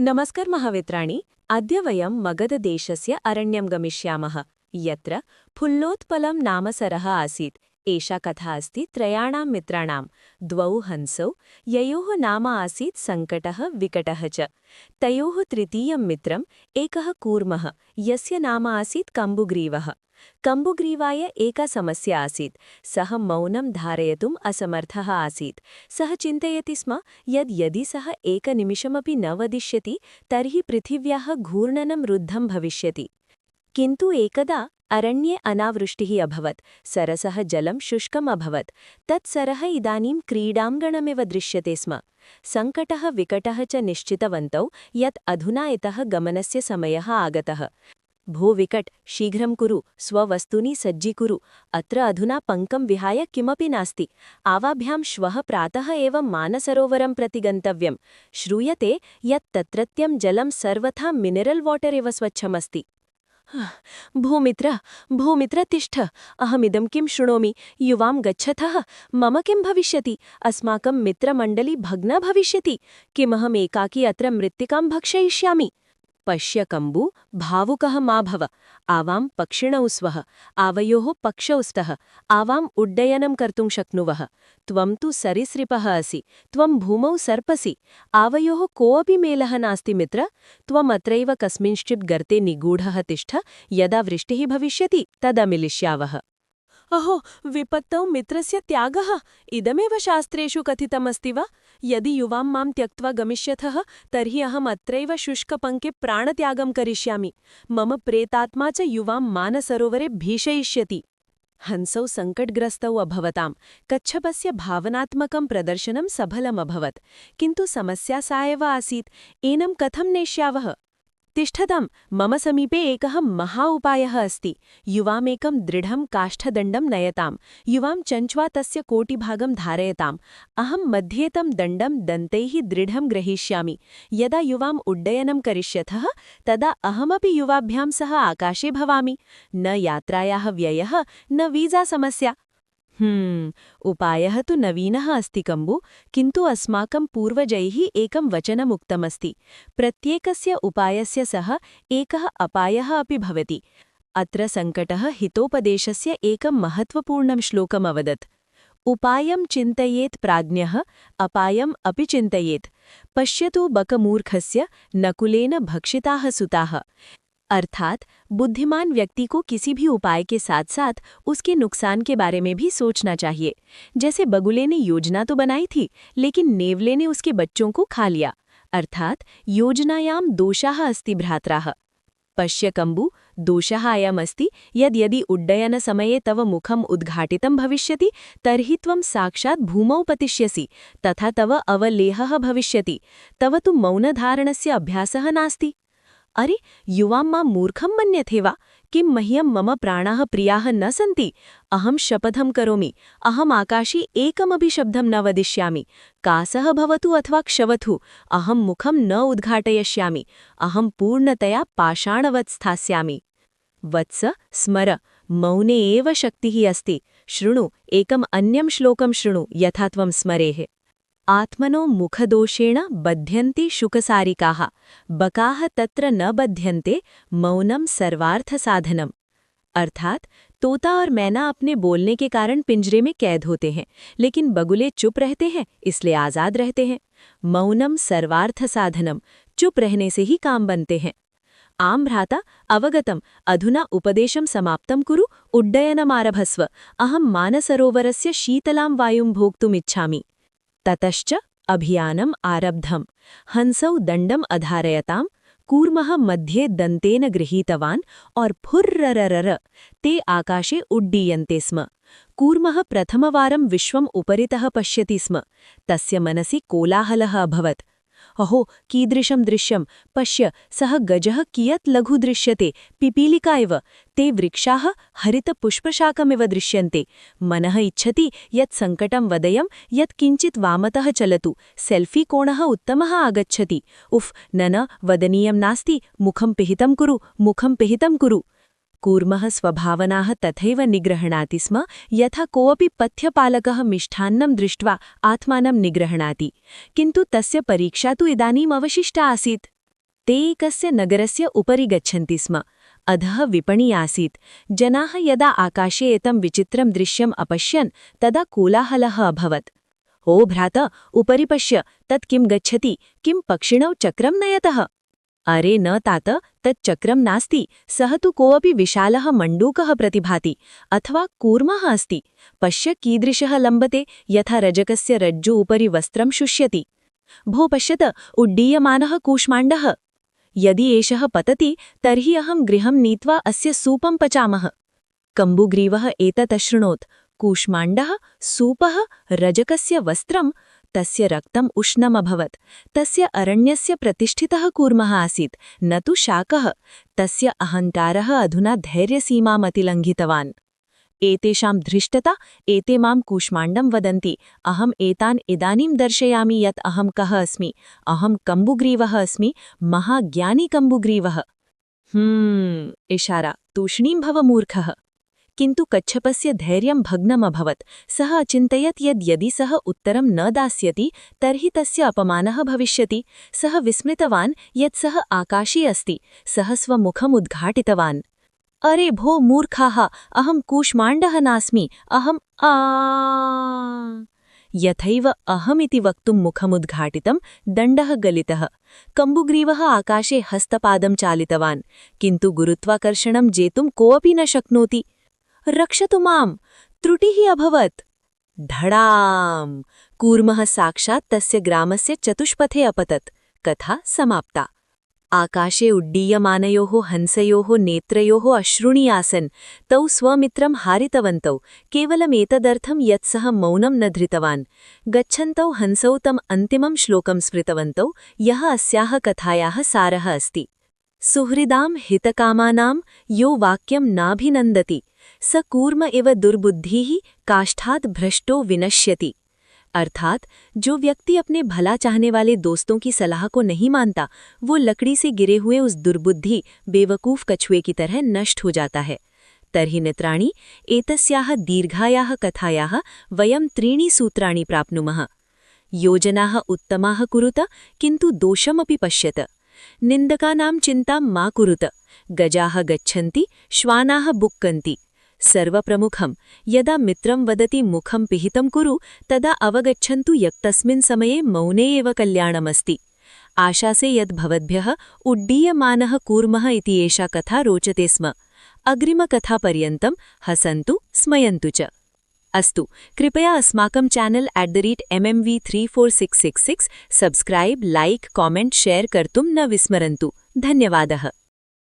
नमस्कार महावित्राणि। अद्य वयं मगधदेशस्य अरण्यं गमिष्यामः, यत्र फुल्लोत्पलं नाम सरः आसीत्। एषा कथा अस्ति त्रयाणां मित्राणां, द्वौ हंसौ, ययोः नाम आसीत् सङ्कटः विकटः च। तयोः तृतीयं मित्रम् एकः कूर्मः, यस्य नाम आसीत् कम्बुग्रीवः। कम्बुग्रीवाय एका समस्या आसीत्। सः मौनं धारयितुम् असमर्थः आसीत्। सः चिन्तयति स्म यदि सः एकनिमिषमपि न वदिष्यति तर्हि पृथिव्याः घूर्णनं रुद्धं भविष्यति। किन्तु एकदा अरण्ये अनावृष्टिः अभवत्। सरसः जलं शुष्कम् अभवत्। तत्सरः इदानीं क्रीडाङ्गणमिव दृश्यते स्म। सङ्कटः विकटः च निश्चितवन्तौ यत् अधुना इतः गमनस्य समयः आगतः। भो विकट, शीघ्रं कुरु, स्ववस्तूनि सज्जीकुरु। अत्र अधुना पङ्कं विहाय किमपि नास्ति। आवाभ्यां श्वः प्रातः एव मानसरोवरं प्रति गन्तव्यम्। श्रूयते यत् तत्रत्यं जलं सर्वथा मिनरल् वाटर् इव स्वच्छमस्ति। भूमित्र तिष्ठ, अहमिदं किं शृणोमि? युवां गच्छतः मम किं भविष्यति? अस्माकं मित्रमण्डली भग्ना भविष्यति। किमहम् एकाकी अत्र मृत्तिकां भक्षयिष्यामि? पश्य कम्बु, भावुकः मा भव। आवां पक्षिणौ स्वः, आवयोः पक्षौ स्तः, आवाम् उड्डयनं कर्तुं शक्नुवः। त्वं तु सरीसृपः असि, त्वं भूमौ सर्पसि। आवयोः कोऽपि मेलः नास्ति मित्र। त्वम् अत्रैव कस्मिंश्चित् गर्ते निगूढः तिष्ठ, यदा वृष्टिः भविष्यति तदा मिलिष्यावः। अहो, विपत्तौ मित्रस्य त्यागः, इदमेव शास्त्रेषु कथितमस्ति वा? यदि युवां मां त्यक्त्वा गमिष्यथः तर्हि अहम् अत्रैव शुष्कपङ्के प्राणत्यागं करिष्यामि। मम प्रेतात्मा च युवां मानसरोवरे भीषयिष्यति। हंसौ सङ्कटग्रस्तौ अभवताम्। कच्छपस्य भावनात्मकं प्रदर्शनं सफलमभवत्। किन्तु समस्या सा एव आसीत्, एनं कथं नेष्यावः? तिष्ठताम्, मम समीपे एकः महा उपायः अस्ति। युवामेकं दृढं काष्ठदण्डं नयताम्। युवां चञ्च्वा तस्य कोटिभागं धारयताम्। अहं मध्ये तं दण्डं दन्तैः दृढं ग्रहीष्यामि। यदा युवाम् उड्डयनं करिष्यथः तदा अहमपि युवाभ्यां सह आकाशे भवामि। न यात्रायाः व्ययः, न वीजा समस्या। उपायः तु नवीनः अस्ति कम्बु, किन्तु अस्माकं पूर्वजैः एकं वचनमुक्तमस्ति। प्रत्येकस्य उपायस्य सह एकः अपायः अपि भवति। अत्र सङ्कटः हितोपदेशस्य एकं महत्त्वपूर्णं श्लोकम् अवदत्। उपायं चिन्तयेत् प्राज्ञः, अपायम् अपि चिन्तयेत्। पश्यतु बकमूर्खस्य नकुलेन भक्षिताः सुताः। अर्थात बुद्धिमान व्यक्ति को किसी भी उपाय के साथ साथ उसके नुकसान के बारे में भी सोचना चाहिए। जैसे बगुले ने योजना तो बनाई थी, लेकिन नेवले ने उसके बच्चों को खा लिया। अर्थात योजनायां दोषाः अस्ति भ्रात्राः। पश्य कम्बु, दोषः अयम् अस्ति यदि उड्डयनसमये तव मुखम् उद्घाटितं भविष्यति तर्हि त्वं साक्षात् भूमौ पतिष्यसि, तथा तव अवलेहः भविष्यति। तव तु मौनधारणस्य अभ्यासः नास्ति। अरे, युवां मां मूर्खं मन्यते वा? किं मह्यं मम प्राणाः प्रियाः न सन्ति? अहं शपथं करोमि, अहम् आकाशे एकमपि शब्दं न वदिष्यामि। कासः भवतु अथवा क्षवतु, अहं मुखं न उद्घाटयिष्यामि। अहं पूर्णतया पाषाणवत् स्थास्यामि। वत्स, स्मर, मौने एव शक्तिः अस्ति। शृणु, एकम् अन्यं श्लोकं शृणु, यथा त्वं स्मरेः। आत्मनो मुखदोषेण बध्यन्ति शुकसारिकाः, बकाः तत्र न बध्यन्ते, मौनम सर्वार्थसाधनम। अर्थात तोता और मैना अपने बोलने के कारण पिंजरे में कैद होते हैं, लेकिन बगुले चुप रहते हैं, इसलिए आजाद रहते हैं। मौनम सर्वार्थसाधनम, चुप रहने से ही काम बनते हैं। आम भ्राता, अवगतम, अधुना उपदेशं समाप्तं कुरु, उड्डयनमारभस्व। अहं मानसरोवरस्य शीतलां वायुं भोक्तुमिच्छामि। ततश्च अभियानम् आरब्धम्। हंसौ दण्डम् अधारयताम्, कूर्मः मध्ये दन्तेन गृहीतवान् और फुर्रररर ते आकाशे उड्डीयन्ते स्म। कूर्मः प्रथमवारं विश्वम् उपरितः पश्यति स्म। तस्य मनसि कोलाहलः अभवत्। अहो, कीदृशं दृश्यं! पश्य, सः गजः कियत् लघु दृश्यते, पिपीलिका इव। ते वृक्षाः हरितपुष्पशाकमिव दृश्यन्ते। मनः इच्छति यत् सङ्कटं वदयं, यत् किञ्चित् वामतः चलतु। सेल्फी कोणः उत्तमः आगच्छति। उफ्, न वदनीयं नास्ति, मुखं पिहितं कुरु, मुखं पिहितं कुरु। कूर्मः स्वभावनाः तथैव निग्रह्णाति स्म, यथा कोऽपि पथ्यपालकः मिष्टान्नं दृष्ट्वा आत्मानं निग्रह्णाति। किन्तु तस्य परीक्षा तु इदानीम् अवशिष्टा आसीत्। ते एकस्य नगरस्य उपरि गच्छन्ति स्म। अधः विपणी आसीत्। जनाः यदा आकाशे एतं विचित्रं दृश्यम् अपश्यन् तदा कोलाहलः अभवत्। ओ भ्रात, उपरि पश्य, तत् किं गच्छति? किं पक्षिणौ चक्रं नयतः? अरे न तात, तत् चक्रं नास्ति, सः तु कोऽपि विशालः मण्डूकः प्रतिभाति, अथवा कूर्मः अस्ति। पश्य कीदृशः लम्बते, यथा रजकस्य रज्जु उपरि वस्त्रं शुष्यति। भो पश्यत, उड्डीयमानः कूष्माण्डः। यदि एषः पतति तर्हि अहं गृहं नीत्वा अस्य सूपं पचामः। कम्बुग्रीवः एतत् अशृणोत्। कूष्माण्डः, सूपः, रजकस्य वस्त्रं, तस्य रक्तम् उष्णमभवत्। तस्य अरण्यस्य प्रतिष्ठितः कूर्मः आसीत्, न तु शाकः। तस्य अहङ्कारः अधुना धैर्यसीमामतिलङ्घितवान्। एतेषां धृष्टता, एते मां कूष्माण्डं वदन्ति। अहम् एतान् इदानीं दर्शयामि यत् अहं कः अस्मि। अहं कम्बुग्रीवः अस्मि, महाज्ञानी कम्बुग्रीवः। इशारा, तूष्णीं भव मूर्खः। किन्तु कच्छपस्य धैर्यं भग्नमभवत्। सः अचिन्तयत् यद् यदि सः उत्तरं न दास्यति तर्हि तस्य अपमानः भविष्यति। सः विस्मृतवान् यत् सः आकाशे अस्ति। सः स्वमुखमुद्घाटितवान्। अरे भो मूर्खाः, अहं कूष्माण्डः नास्मि, अहम् यथैव अहमिति वक्तुं मुखमुद्घाटितं दण्डः गलितः। कम्बुग्रीवः आकाशे हस्तपादं चालितवान्, किन्तु गुरुत्वाकर्षणं जेतुं कोऽपि न शक्नोति। रक्षतु माम्, त्रुटिः अभवत्। धडाम्! कूर्मः साक्षात् तस्य ग्रामस्य चतुष्पथे अपतत्। कथा समाप्ता। आकाशे उड्डीयमानयोः हंसयोः नेत्रयोः अश्रूणि आसन्। तौ स्वमित्रं हारितवन्तौ, केवलमेतदर्थं यत् सः मौनं न धृतवान्। गच्छन्तौ हंसौ तम् अन्तिमं श्लोकं स्मृतवन्तौ, यः अस्याः कथायाः सारः अस्ति। सुहृदां हितकामानां यो वाक्यं नाभिनन्दति स कूर्म इव दुर्बुद्धिः काष्ठात् भ्रष्टो विनश्यति। अर्थात जो व्यक्ति अपने भला चाहने वाले दोस्तों की सलाह को नहीं मानता, वो लकड़ी से गिरे हुए उस दुर्बुद्धि बेवकूफ कछुए की तरह नष्ट हो जाता है। तर्हि मित्राणि, एतस्याः दीर्घायाः कथायाः वयं 3 सूत्राणि प्राप्नुमः। योजनाः उत्तमाः कुरुत, किन्तु दोषमपि पश्यत। निन्दकानां चिन्तां मा कुरुत। गजाः गच्छन्ति, श्वानाः बुक्कन्ति। सर्वप्रमुखं, यदा मित्रं वदति मुखं पिहितं कुरु, तदा अवगच्छन्तु यत् तस्मिन् समये मौने एव कल्याणमस्ति। आशासे यत् भवद्भ्यः उड्डीयमानः कूर्मः इति एषा कथा रोचते स्म। अग्रिमकथापर्यन्तं हसन्तु, स्मयन्तु च। अस्तु, कृपया अस्माकं channel @mmv34666 subscribe, like, comment, share कर्तुं न विस्मरन्तु। धन्यवादः।